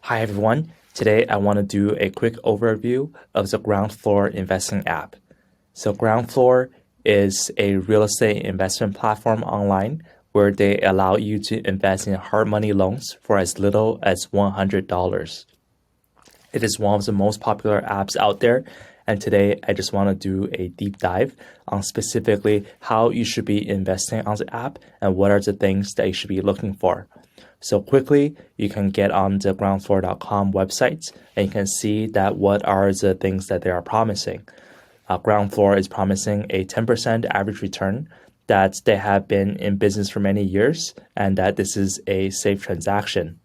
Hi everyone. Today I want to do a quick overview of the Ground Floor investing app. So Ground Floor is a real estate investment platform online where they allow you to invest in hard money loans for as little as $100. It is one of the most popular apps out there, and today I just want to do a deep dive on specifically how you should be investing on the app and what are the things that you should be looking for. So quickly, you can get on the groundfloor.com website and you can see that what are the things that they are promising. Ground Floor is promising a 10% average return, that they have been in business for many years, and that this is a safe transaction.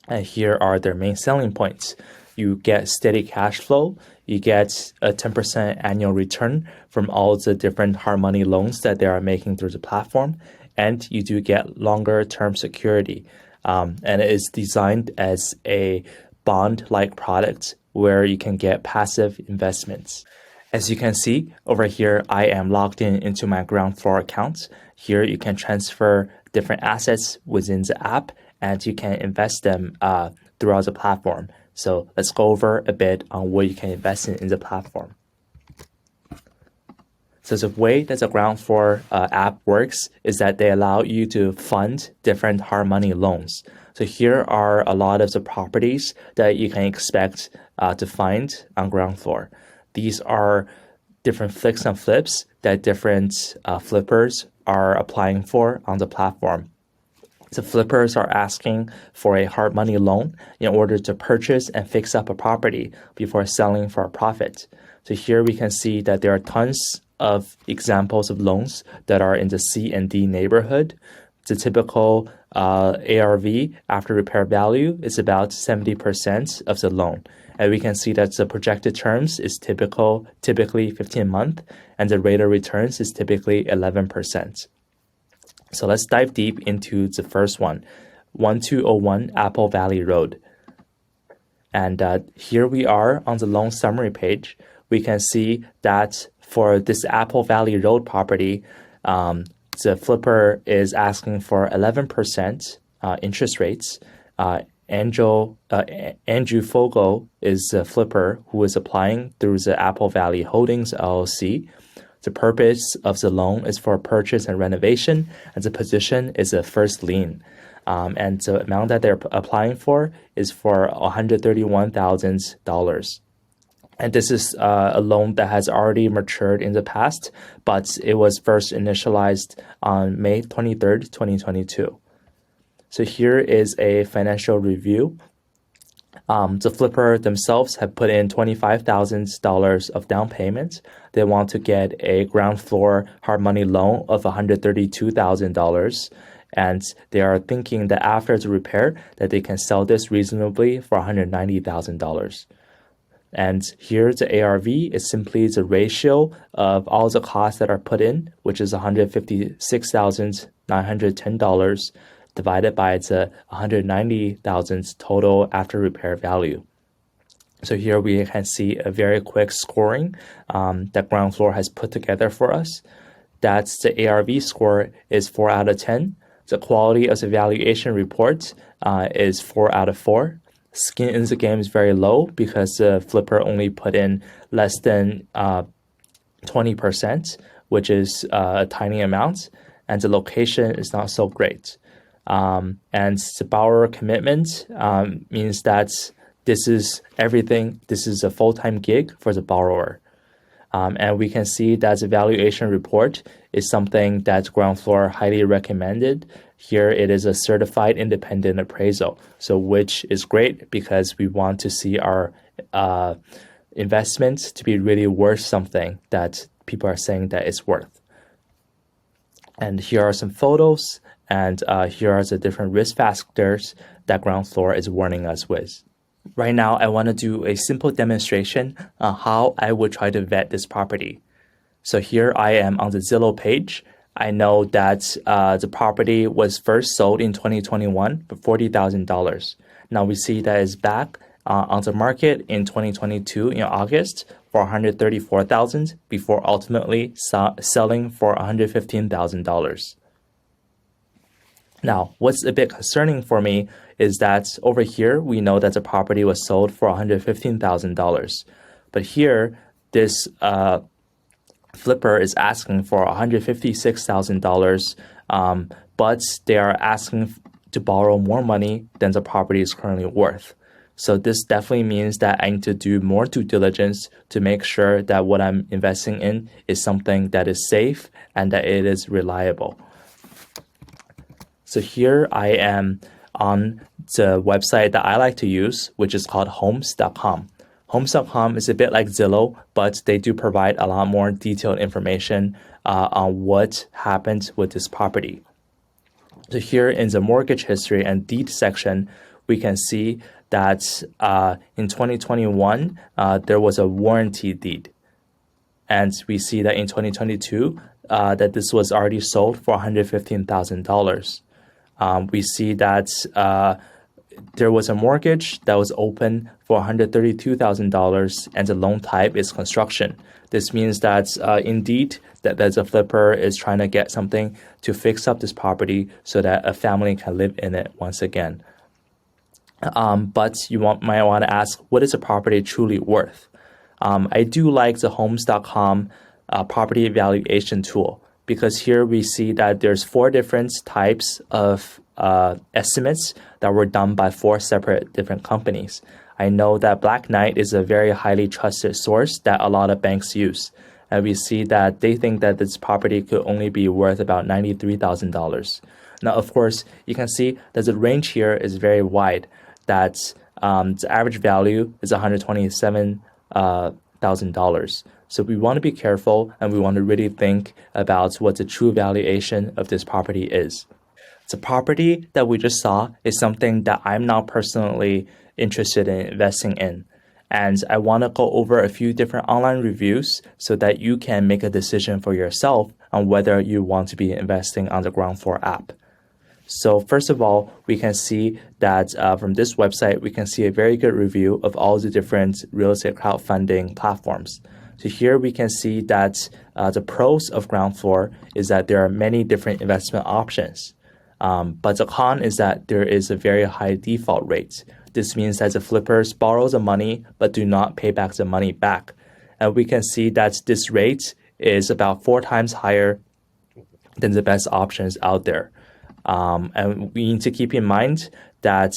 And here are their main selling points. You get steady cash flow, you get a 10% annual return from all the different hard money loans that they are making through the platform, and you do get longer term security. And it is designed as a bond-like product where you can get passive investments. As you can see over here, I am logged in into my Ground Floor account. Here you can transfer different assets within the app and you can invest them throughout the platform. So let's go over a bit on what you can invest in the platform. So the way that the Ground Floor app works is that they allow you to fund different hard money loans. So here are a lot of the properties that you can expect to find on Ground Floor. These are different flicks and flips that different flippers are applying for on the platform. The flippers are asking for a hard money loan in order to purchase and fix up a property before selling for a profit. So here we can see that there are tons of examples of loans that are in the C and D neighborhood. The typical ARV after repair value is about 70% of the loan. And we can see that the projected terms is typically 15 months, and the rate of returns is typically 11%. So let's dive deep into the first one, 1201 Apple Valley Road. And here we are on the loan summary page. We can see that for this Apple Valley Road property, the flipper is asking for 11% interest rates. Andrew Fogel is the flipper who is applying through the Apple Valley Holdings LLC. The purpose of the loan is for purchase and renovation, and the position is a first lien. And the amount that they're applying for is for $131,000. And this is a loan that has already matured in the past, but it was first initialized on May 23rd, 2022. So here is a financial review. The flipper themselves have put in $25,000 of down payment. They want to get a Ground Floor hard money loan of $132,000. And they are thinking that after the repair that they can sell this reasonably for $190,000. And here the ARV is simply the ratio of all the costs that are put in, which is $156,910 divided by the $190,000 total after repair value. So here we can see a very quick scoring that Ground Floor has put together for us. That's the ARV score is 4 out of 10. The quality of the valuation report is 4 out of 4. Skin in the game is very low because the flipper only put in less than 20%, which is a tiny amount, and the location is not so great. And the borrower commitment means that this is everything. This is a full-time gig for the borrower. And we can see that the valuation report is something that Ground Floor highly recommended. Here it is a certified independent appraisal, so which is great because we want to see our investment to be really worth something that people are saying that it's worth. And here are some photos, and here are the different risk factors that Ground Floor is warning us with. Right now, I want to do a simple demonstration on how I would try to vet this property. So here I am on the Zillow page. I know that the property was first sold in 2021 for $40,000. Now we see that it's back on the market in 2022 in August for $134,000 before ultimately selling for $115,000. Now, what's a bit concerning for me is that over here, we know that the property was sold for $115,000. But here, this flipper is asking for $156,000, but they are asking to borrow more money than the property is currently worth. So this definitely means that I need to do more due diligence to make sure that what I'm investing in is something that is safe and that it is reliable. So here I am on the website that I like to use, which is called homes.com. Homes.com is a bit like Zillow, but they do provide a lot more detailed information on what happened with this property. So here in the mortgage history and deed section, we can see that in 2021, there was a warranty deed. And we see that in 2022, that this was already sold for $115,000. We see that there was a mortgage that was open for $132,000, and the loan type is construction. This means that indeed that the flipper is trying to get something to fix up this property so that a family can live in it once again. But you might want to ask, what is a property truly worth? I do like the homes.com property evaluation tool, because here we see that there's 4 different types of estimates that were done by 4 separate different companies. I know that Black Knight is a very highly trusted source that a lot of banks use. And we see that they think that this property could only be worth about $93,000. Now, of course, you can see that the range here is very wide, that the average value is $127,000. So we want to be careful, and we want to really think about what the true valuation of this property is. The property that we just saw is something that I'm not personally interested in investing in. And I want to go over a few different online reviews so that you can make a decision for yourself on whether you want to be investing on the Ground Floor app. So first of all, we can see that from this website, we can see a very good review of all the different real estate crowdfunding platforms. So here we can see that the pros of Ground Floor is that there are many different investment options. But the con is that there is a very high default rate. This means that the flippers borrow the money but do not pay back the money back. And we can see that this rate is about 4 times higher than the best options out there. And we need to keep in mind that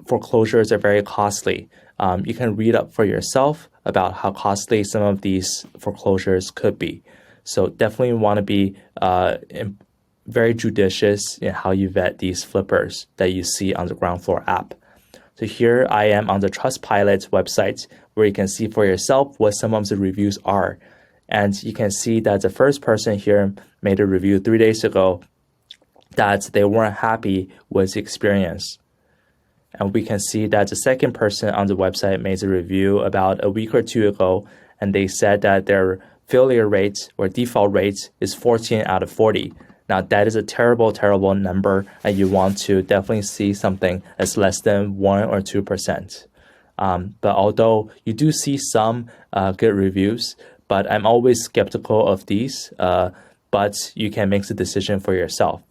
foreclosures are very costly. You can read up for yourself about how costly some of these foreclosures could be. So definitely want to be very judicious in how you vet these flippers that you see on the Ground Floor app. So here I am on the Trustpilot website, where you can see for yourself what some of the reviews are. And you can see that the first person here made a review 3 days ago that they weren't happy with the experience. And we can see that the second person on the website made a review about a week or 2 ago, and they said that their failure rate or default rate is 14 out of 40. Now, that is a terrible, terrible number, and you want to definitely see something that's less than 1 or 2%. But although you do see some good reviews, but I'm always skeptical of these, but you can make the decision for yourself.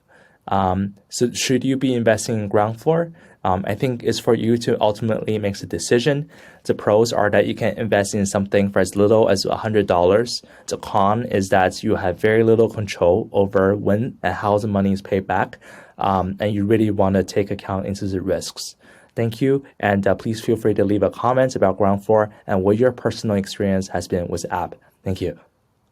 So should you be investing in Ground Floor? I think it's for you to ultimately make the decision. The pros are that you can invest in something for as little as $100. The con is that you have very little control over when and how the money is paid back, and you really want to take account into the risks. Thank you, and please feel free to leave a comment about Ground Floor and what your personal experience has been with the app. Thank you.